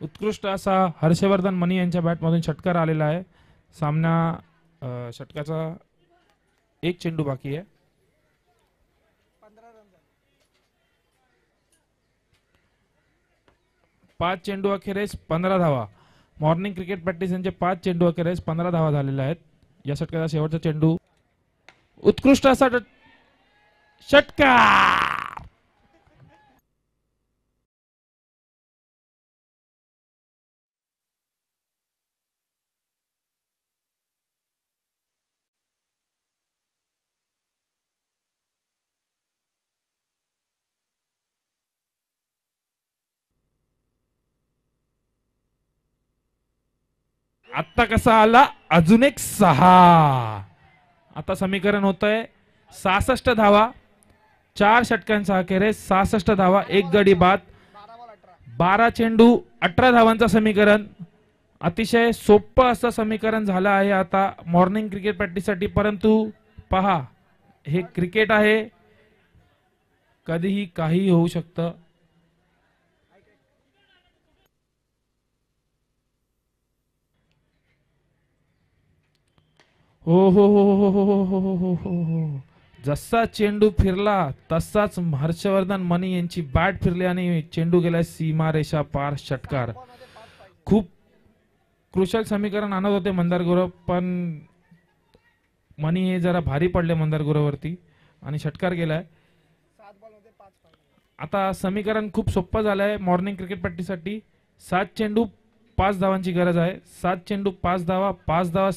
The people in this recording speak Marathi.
उत्कृष्ट असा हर्षवर्धन मनी यांच्या बॅटमधून षटकार आलेला आहे. सामना षटकाचा एक चेंडू बाकी आहे. 5 चेंडू अखेरीस 15 धावा. मॉर्निंग क्रिकेट प्रॅक्टिस यांचे 5 चेंडू अखेरीस 15 धावा झालेल्या आहेत. या षटकाचा शेवटचा चेंडू उत्कृष्ट असा षटकार. आता कसा आला अजून एक 6. आता समीकरण होतंय 66 धावा. 4 षटकांचा अखेरीस 66 धावा, 1 गडी बाद, 12 चेंडू 18 धावांचा समीकरण. अतिशय सोपं असं समीकरण झालं आहे आता मॉर्निंग क्रिकेट प्रॅक्टिससाठी. परंतु पहा, हे क्रिकेट आहे, कधीही काही होऊ शकतं. हो हो हो हो हो हो हो हो हो हो. जसा चेंडू फिरला तसाच हर्षवर्धन मनी यांची बॅट फिरली आणि चेंडू गेला सीमारेषा पार. षटकार. खूप क्रुशल समीकरण आणत होते मंदार गुरव, पण मनी हे जरा भारी पडले मंदार गुरवरती आणि षटकार गेलाय. आता समीकरण खूप सोपं झालंय मॉर्निंग क्रिकेट प्रॅक्टिससाठी. 7 चेंडू 5 धावांची गरज आहे. 7 चेंडू 5 धावा, 5 धावा